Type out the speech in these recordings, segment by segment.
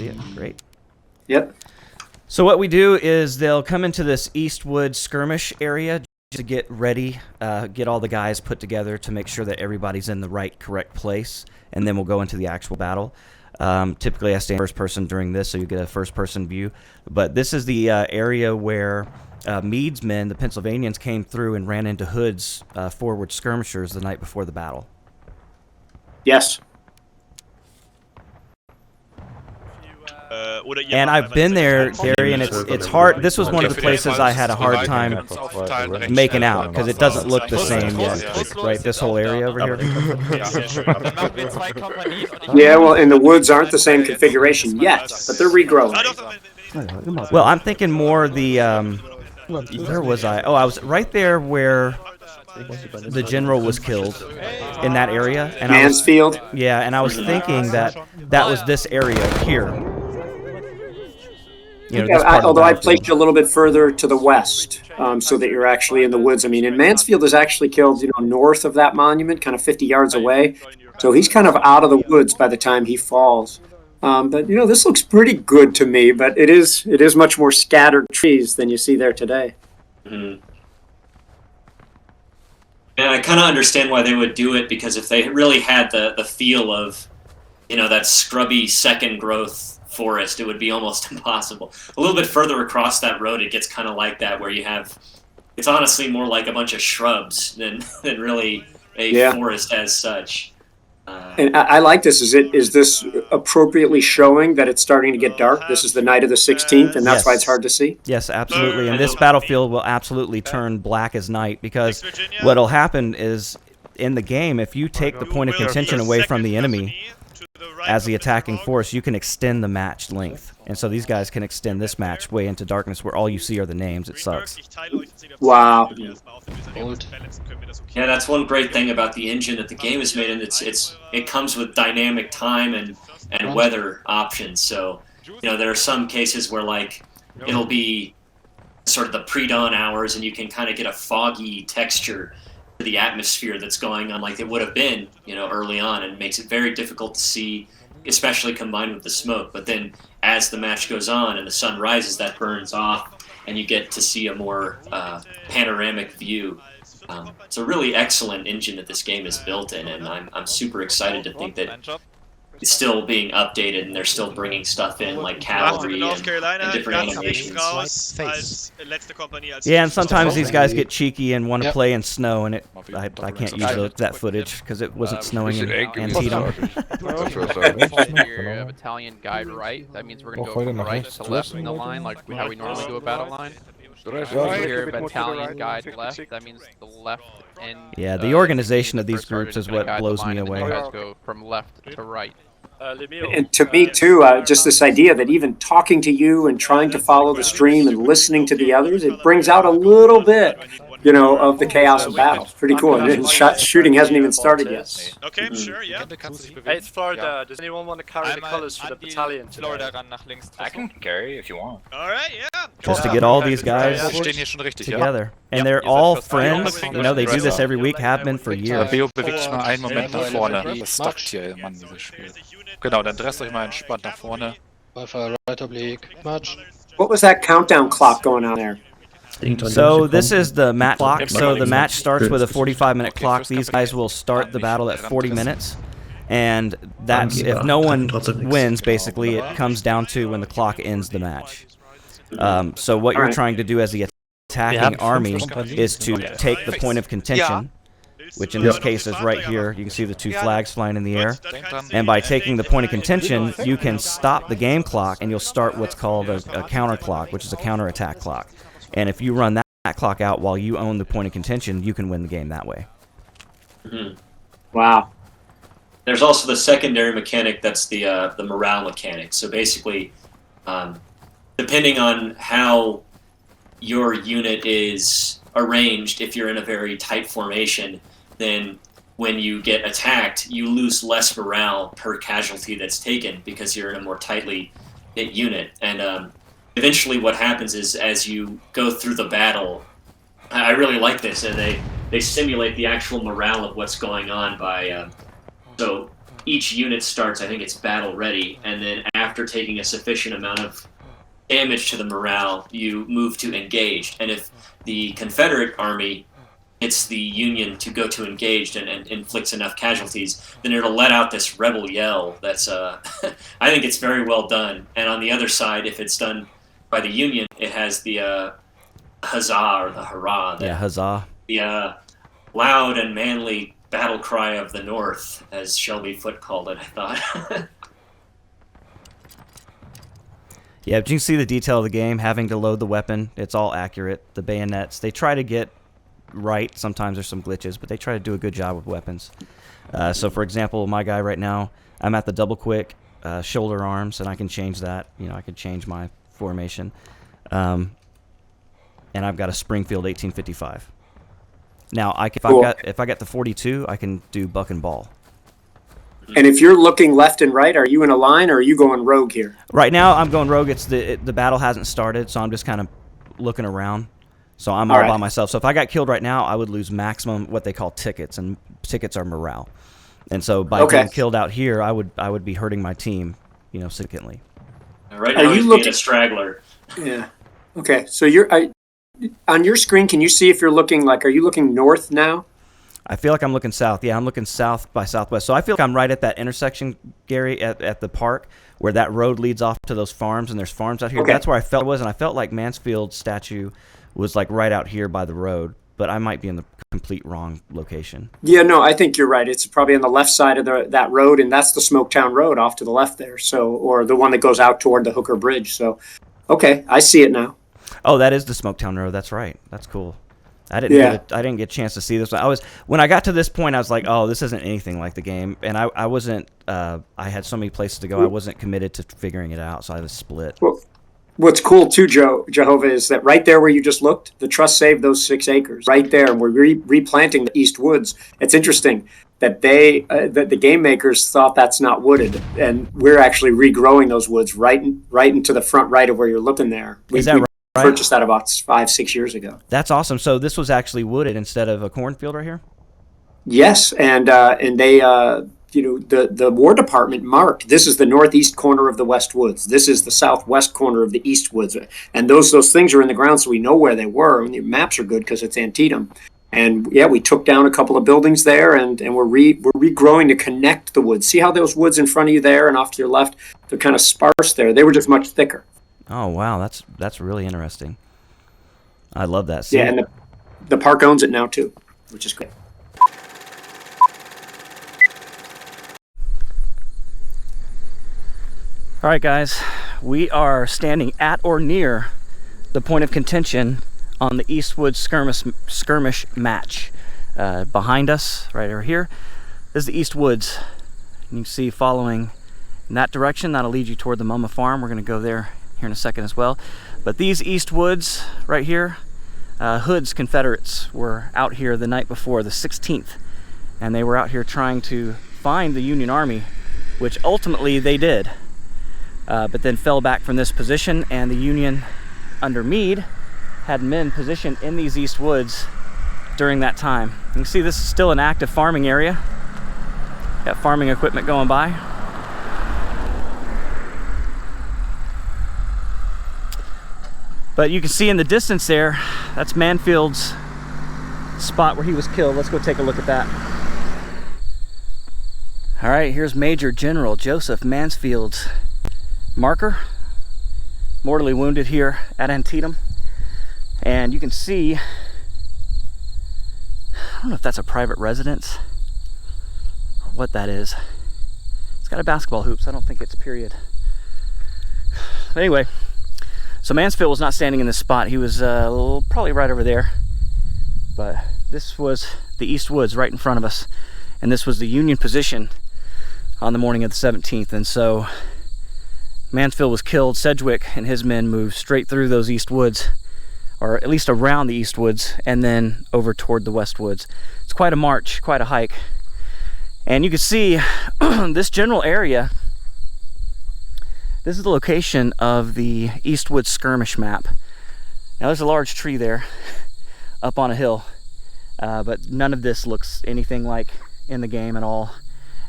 see it. Great. Yep. So what we do is they'll come into this Eastwood Skirmish area to get ready, get all the guys put together to make sure that everybody's in the correct place, and then we'll go into the actual battle. Typically, I stand first person during this, so you get a first-person view. But this is the area where Meade's men, the Pennsylvanians, came through and ran into Hood's forward skirmishers the night before the battle. Yes. And I've been there, Garry, and it's hard. This was one of the places I had a hard time making out because it doesn't look the same yet. Right, this whole area over here. Yeah, well, and the woods aren't the same configuration yet, but they're regrowing. Well, I'm thinking more the. Where was I? Oh, I was right there where the general was killed in that area. And Mansfield? And I was thinking that was this area here. You know, although I placed you a little bit further to the west, so that you're actually in the woods. I mean, and Mansfield is actually killed, north of that monument, kind of 50 yards away. So he's kind of out of the woods by the time he falls. But this looks pretty good to me. But it is much more scattered trees than you see there today. Mm-hmm. And I kind of understand why they would do it, because if they really had the feel of, that scrubby second growth forest, it would be almost impossible. A little bit further across that road, it gets kind of like that, where you have, it's honestly more like a bunch of shrubs than really a forest as such. And I like this. Is this appropriately showing that it's starting to get dark? This is the night of the 16th, and that's why it's hard to see? Yes, absolutely. And this battlefield will absolutely turn black as night, because what'll happen is, in the game, if you take the point of contention away from the enemy as the attacking force, you can extend the match length. And so these guys can extend this match way into darkness where all you see are the names. It sucks. Wow. Yeah, that's one great thing about the engine that the game is made, and it comes with dynamic time and weather options. So, there are some cases where, like, it'll be sort of the pre-dawn hours, and you can kind of get a foggy texture to the atmosphere that's going on, like it would have been, early on, and it makes it very difficult to see, especially combined with the smoke. But then as the match goes on and the sun rises, that burns off, and you get to see a more panoramic view. It's a really excellent engine that this game is built in, and I'm super excited to think that it's still being updated, and they're still bringing stuff in, like cavalry and different animations. Yeah, and sometimes these guys get cheeky and want to play in snow, and I can't use that footage because it wasn't snowing in Antietam. Your battalion guide right. That means we're going to go from right to left in the line, like how we normally do a battle line. Your battalion guide left. That means the left end. Yeah, the organization of these groups is what blows me away. You guys go from left to right. And to me, too, just this idea that even talking to you and trying to follow the stream and listeing to the others, it brings out a little bit, of the chaos of battle. Pretty cool. And shooting hasn't even started yet. Okay, sure, yeah. Hey, it's Florida. Does anyone want to carry the colors for the battalion today? I can, Garry, if you want. Alright, yeah. Just to get all these guys together. And they're all friends. They do this every week, have been for years. Beo bewegt sich mal einen Moment nach vorne. Das stackt hier, Mann, dieses Spiel. Genau, dann dresst euch mal entspannt nach vorne. What was that countdown clock going on there? So this is the match clock. So the match starts with a 45-minute clock. These guys will start the battle at 40 minutes. And that's, if no one wins, basically, it comes down to when the clock ends the match. So what you're trying to do as the attacking army is to take the point of contention, which in this case is right here. You can see the two flags flying in the air. And by taking the point of contention, you can stop the game clock, and you'll start what's called a counter clock, which is a counter-attack clock. And if you run that clock out while you own the point of contention, you can win the game that way. Mm-hmm. Wow. There's also the secondary mechanic, that's the morale mechanic. So basically, depending on how your unit is arranged, if you're in a very tight formation, then when you get attacked, you lose less morale per casualty that's taken because you're in a more tightly knit unit. And eventually what happens is, as you go through the battle, I really like this, and they simulate the actual morale of what's going on by... So each unit starts, I think it's battle ready, and then after taking a sufficient amount of damage to the morale, you move to engaged. And if the Confederate army gets the Union to go to engaged and inflicts enough casualties, then it'll let out this rebel yell. That's I think it's very well done. And on the other side, if it's done by the Union, it has the huzzah or the hurrah. Yeah, huzzah. The loud and manly battle cry of the North, as Shelby Foote called it, I thought. Yeah, but you can see the detail of the game, having to load the weapon. It's all accurate. The bayonets, they try to get right. Sometimes there's some glitches, but they try to do a good job with weapons. So, for example, my guy right now, I'm at the double quick shoulder arms, and I can change that. You know, I can change my formation. And I've got a Springfield 1855. Now, if I got the 42, I can do buck and ball. And if you're looking left and right, are you in a line or are you going rogue here? Right now, I'm going rogue. The battle hasn't started, so I'm just kind of looking around. So I'm all by myself. So if I got killed right now, I would lose maximum what they call tickets, and tickets are morale. And so by being killed out here, I would be hurting my team, you know, significantly. Right now, he's being a straggler. Yeah. Okay. So on your screen, can you see if you're looking are you looking north now? I feel like I'm looking south. Yeah, I'm looking south by southwest. So I feel like I'm right at that intersection, Gary, at the park, where that road leads off to those farms, and there's farms out here. Okay. That's where I felt it was, and I felt like Mansfield's statue was like right out here by the road, but I might be in the complete wrong location. Yeah, no, I think you're right. It's probably on the left side of that road, and that's the Smoketown Road off to the left there. So, or the one that goes out toward the Hooker Bridge. So, okay, I see it now. Oh, that is the Smoketown Road. That's right. That's cool. I didn't get a chance to see this one. When I got to this point, I was like, oh, this isn't anything like the game, and I wasn't. I had so many places to go. I wasn't committed to figuring it out, so I was split. Well, what's cool too, Jehovah, is that right there where you just looked, the trust saved those 6 acres right there, and we're replanting the East Woods. It's interesting that that the game makers thought that's not wooded, and we're actually regrowing those woods right into the front right of where you're looking there. Is that right? Purchased that about 5-6 years ago. That's awesome. So this was actually wooded instead of a cornfield right here? Yes, and they the War Department marked this is the northeast corner of the West Woods. This is the southwest corner of the East Woods, and those things are in the ground, so we know where they were. And the maps are good because it's Antietam. And yeah, we took down a couple of buildings there, and we're regrowing to connect the woods. See how those woods in front of you there and off to your left, they're kind of sparse there. They were just much thicker. Oh wow, that's really interesting. I love that. See? Yeah, and the park owns it now too, which is great. All right, guys, we are standing at or near the point of contention on the Eastwood skirmish match. Behind us, right over here, is the East Woods. And you can see following in that direction, that'll lead you toward the Mama Farm. We're going to go there here in a second as well. But these East Woods right here, Hood's Confederates were out here the night before, the 16th, and they were out here trying to find the Union Army, which ultimately they did, but then fell back from this position, and the Union under Meade had men positioned in these East Woods during that time. You can see this is still an active farming area. Got farming equipment going by. But you can see in the distance there, that's Mansfield's spot where he was killed. Let's go take a look at that. All right, here's Major General Joseph Mansfield's marker. Mortally wounded here at Antietam. And you can see, I don't know if that's a private residence or what that is. It's got a basketball hoop, so I don't think it's period. But anyway, so Mansfield was not standing in this spot. He was probably right over there. But this was the East Woods right in front of us. And this was the Union position on the morning of the 17th. And so Mansfield was killed. Sedgwick and his men moved straight through those East Woods, or at least around the East Woods, and then over toward the West Woods. It's quite a march, quite a hike. And you can see this general area. This is the location of the Eastwood Skirmish map. Now there's a large tree there up on a hill, but none of this looks anything like in the game at all.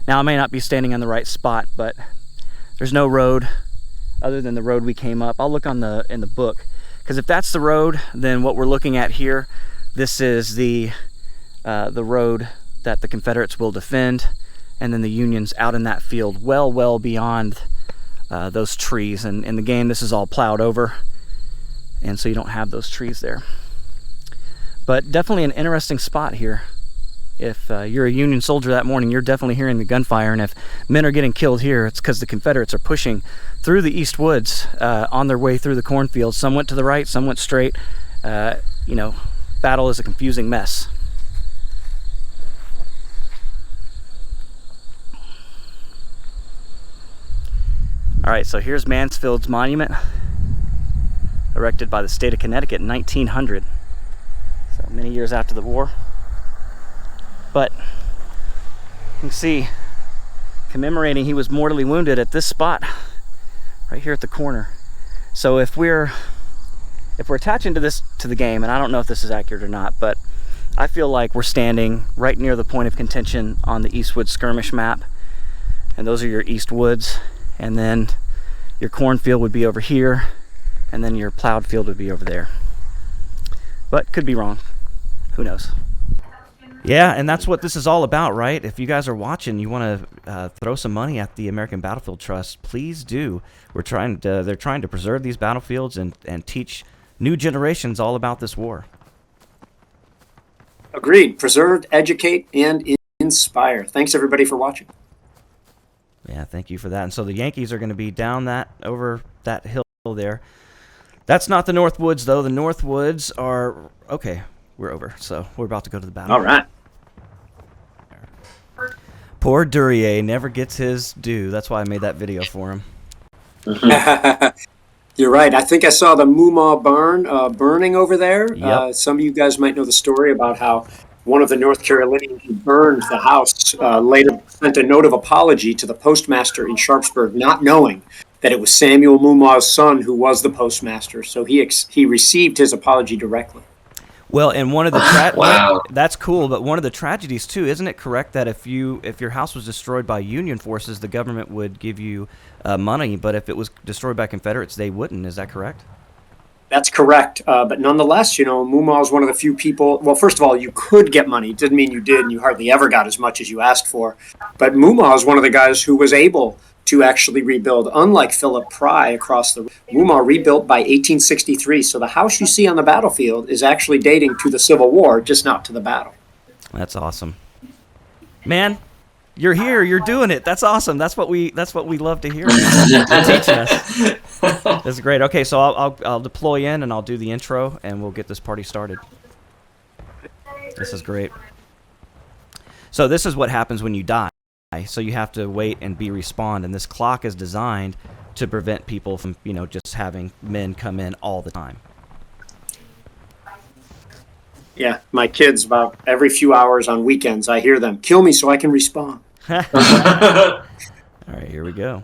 Now I may not be standing in the right spot, but there's no road other than the road we came up. I'll look in the book, because if that's the road, then what we're looking at here, this is the road that the Confederates will defend, and then the Union's out in that field, well beyond those trees. And in the game, this is all plowed over, and so you don't have those trees there. But definitely an interesting spot here. If you're a Union soldier that morning, you're definitely hearing the gunfire, and if men are getting killed here, it's because the Confederates are pushing through the East Woods on their way through the cornfields. Some went to the right, some went straight. You know, battle is a confusing mess. All right, so here's Mansfield's monument, erected by the state of Connecticut in 1900, so many years after the war. But you can see, commemorating, he was mortally wounded at this spot, right here at the corner. So if we're attaching to the game, and I don't know if this is accurate or not, but I feel like we're standing right near the point of contention on the Eastwood Skirmish map, and those are your East Woods, and then your cornfield would be over here, and then your plowed field would be over there. But could be wrong. Who knows? Yeah, and that's what this is all about, right? If you guys are watching, you want to throw some money at the American Battlefield Trust, please do. They're trying to preserve these battlefields and teach new generations all about this war. Agreed. Preserve, educate, and inspire. Thanks, everybody, for watching. Yeah, thank you for that. And so the Yankees are going to be down over that hill there. That's not the North Woods, though. The North Woods are... Okay, we're over. So we're about to go to the battle. All right. Poor Duryea never gets his due. That's why I made that video for him. You're right. I think I saw the Moomaw barn burning over there. Yep. Some of you guys might know the story about how one of the North Carolinians who burned the house later sent a note of apology to the postmaster in Sharpsburg, not knowing that it was Samuel Moomaw's son who was the postmaster. So he received his apology directly. Well, and one of the wow, that's cool. But one of the tragedies too, isn't it correct that if your house was destroyed by Union forces, the government would give you money, but if it was destroyed by Confederates, they wouldn't? Is that correct? That's correct. But nonetheless, you know, Moomaw is one of the few people. Well, first of all, you could get money. It didn't mean you did, and you hardly ever got as much as you asked for. But Moomaw is one of the guys who was able to actually rebuild, unlike Philip Pry across the... Moomaw rebuilt by 1863, so the house you see on the battlefield is actually dating to the Civil War, just not to the battle. That's awesome. Man, you're here, you're doing it. That's awesome. That's what we love to hear. You're teaching us. That's great. Okay, so I'll deploy in and I'll do the intro and we'll get this party started. This is great. So this is what happens when you die. So you have to wait and be respawned, and this clock is designed to prevent people from, you know, just having men come in all the time. Yeah, my kids, about every few hours on weekends, I hear them, kill me so I can respawn. All right, here we go.